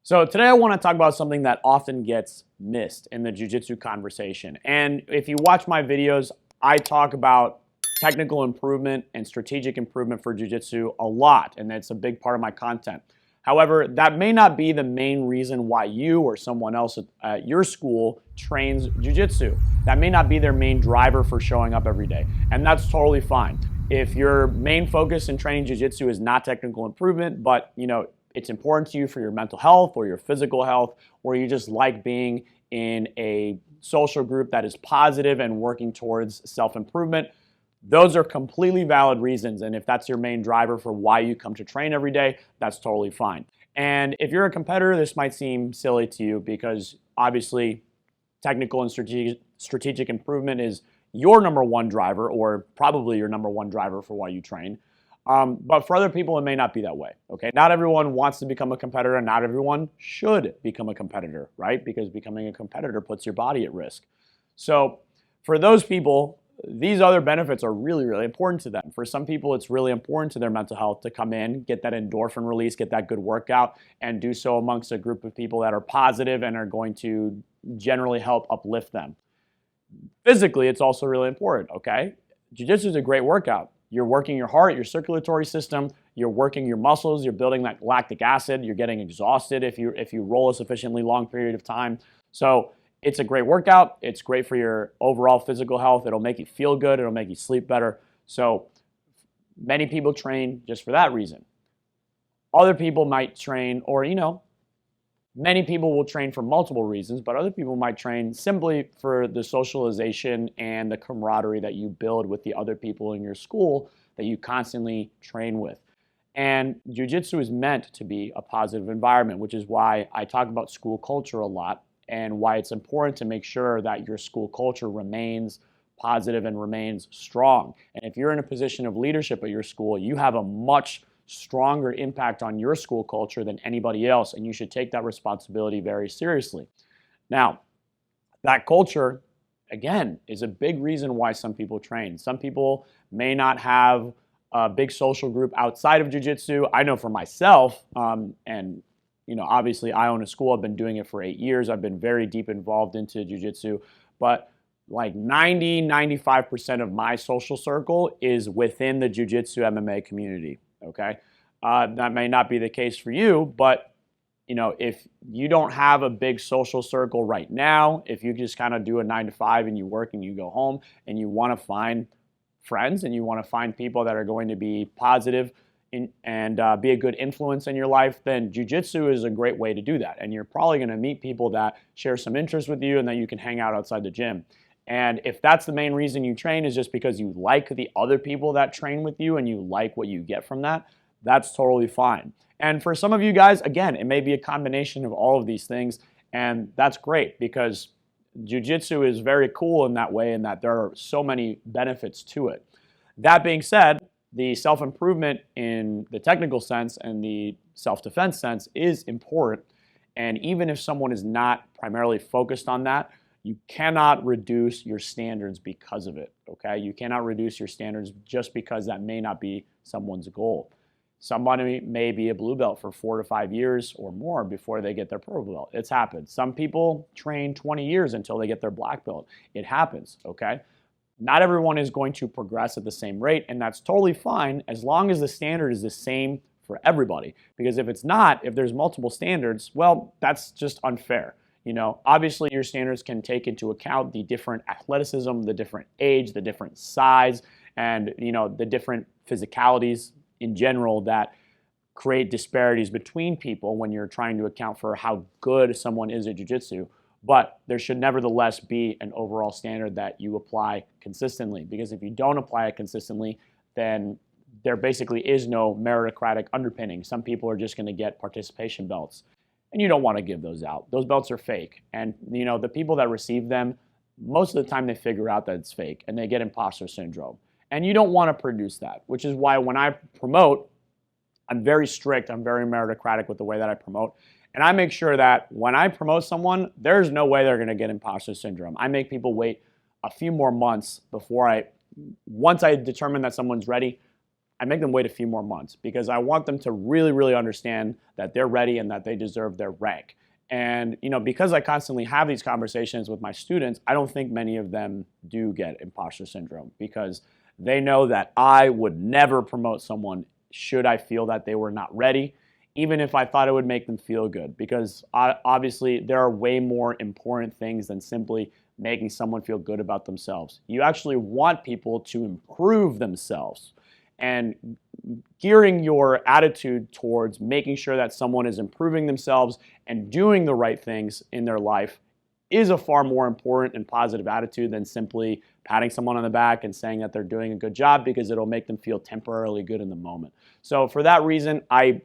So today I want to talk about something that often gets missed in the jiu-jitsu conversation. And if you watch my videos, I talk about technical improvement and strategic improvement for jiu-jitsu a lot, and that's a big part of my content. However, that may not be the main reason why you or someone else at your school trains jiu-jitsu. That may not be their main driver for showing up every day, and that's totally fine. If your main focus in training jiu-jitsu is not technical improvement, but it's important to you for your mental health or your physical health, or you just like being in a social group that is positive and working towards self-improvement, those are completely valid reasons. And if that's your main driver for why you come to train every day, that's totally fine. And if you're a competitor, this might seem silly to you because obviously technical and strategic improvement is your number one driver, or probably your number one driver for why you train. But for other people, it may not be that way, okay? Not everyone wants to become a competitor, and not everyone should become a competitor, right? Because becoming a competitor puts your body at risk. So for those people, these other benefits are really, really important to them. For some people, it's really important to their mental health to come in, get that endorphin release, get that good workout, and do so amongst a group of people that are positive and are going to generally help uplift them. Physically, it's also really important, okay? Jiu-jitsu is a great workout. You're working your heart, your circulatory system, you're working your muscles, you're building that lactic acid, you're getting exhausted if you roll a sufficiently long period of time. So it's a great workout. It's great for your overall physical health. It'll make you feel good. It'll make you sleep better. So many people train just for that reason. Other people might train, or many people will train for multiple reasons, but other people might train simply for the socialization and the camaraderie that you build with the other people in your school that you constantly train with. And jiu-jitsu is meant to be a positive environment, which is why I talk about school culture a lot and why it's important to make sure that your school culture remains positive and remains strong. And if you're in a position of leadership at your school, you have a much stronger impact on your school culture than anybody else, and you should take that responsibility very seriously. Now, that culture, again, is a big reason why some people train. Some people may not have a big social group outside of jiu-jitsu. I know for myself, and obviously I own a school. I've been doing it for 8 years. I've been very deep involved into jiu-jitsu, but like 95% of my social circle is within the jiu-jitsu MMA community. Okay, that may not be the case for you, but if you don't have a big social circle right now, if you just kind of do a 9 to 5 and you work and you go home and you want to find friends and you want to find people that are going to be positive and be a good influence in your life, then jiu-jitsu is a great way to do that. And you're probably going to meet people that share some interest with you and that you can hang out outside the gym. And if that's the main reason you train is just because you like the other people that train with you and you like what you get from that, that's totally fine. And for some of you guys, again, it may be a combination of all of these things, and that's great because jiu-jitsu is very cool in that way, in that there are so many benefits to it. That being said, the self-improvement in the technical sense and the self-defense sense is important. And even if someone is not primarily focused on that, you cannot reduce your standards because of it, okay? You cannot reduce your standards just because that may not be someone's goal. Somebody may be a blue belt for 4 to 5 years or more before they get their purple belt. It's happened. Some people train 20 years until they get their black belt. It happens, okay? Not everyone is going to progress at the same rate, and that's totally fine as long as the standard is the same for everybody. Because if it's not, if there's multiple standards, well, that's just unfair. Obviously your standards can take into account the different athleticism, the different age, the different size, and the different physicalities in general that create disparities between people when you're trying to account for how good someone is at jiu-jitsu. But there should nevertheless be an overall standard that you apply consistently, because if you don't apply it consistently, then there basically is no meritocratic underpinning. Some people are just going to get participation belts. And you don't want to give those out. Those belts are fake. And the people that receive them, most of the time they figure out that it's fake and they get imposter syndrome. And you don't want to produce that, which is why when I promote, I'm very strict. I'm very meritocratic with the way that I promote. And I make sure that when I promote someone, there's no way they're going to get imposter syndrome. I make people wait a few more months before once I determine that someone's ready, I make them wait a few more months because I want them to really, really understand that they're ready and that they deserve their rank. And because I constantly have these conversations with my students, I don't think many of them do get imposter syndrome because they know that I would never promote someone should I feel that they were not ready, even if I thought it would make them feel good, because obviously there are way more important things than simply making someone feel good about themselves. You actually want people to improve themselves, and gearing your attitude towards making sure that someone is improving themselves and doing the right things in their life is a far more important and positive attitude than simply patting someone on the back and saying that they're doing a good job, because it'll make them feel temporarily good in the moment. So for that reason, I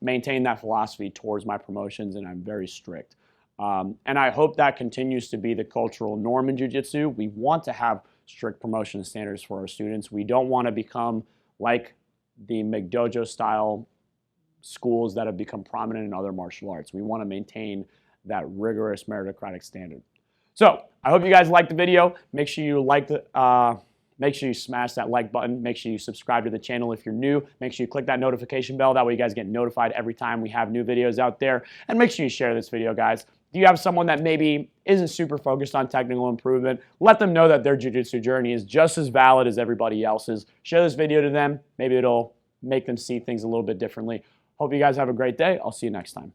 maintain that philosophy towards my promotions, and I'm very strict. And I hope that continues to be the cultural norm in Jiu-Jitsu. We want to have strict promotion standards for our students. We don't want to become like the McDojo style schools that have become prominent in other martial arts. We want to maintain that rigorous meritocratic standard. So I hope you guys liked the video. Make sure you make sure you smash that like button. Make sure you subscribe to the channel if you're new. Make sure you click that notification bell. That way you guys get notified every time we have new videos out there. And make sure you share this video, guys. If you have someone that maybe isn't super focused on technical improvement, let them know that their jiu-jitsu journey is just as valid as everybody else's. Share this video to them. Maybe it'll make them see things a little bit differently. Hope you guys have a great day. I'll see you next time.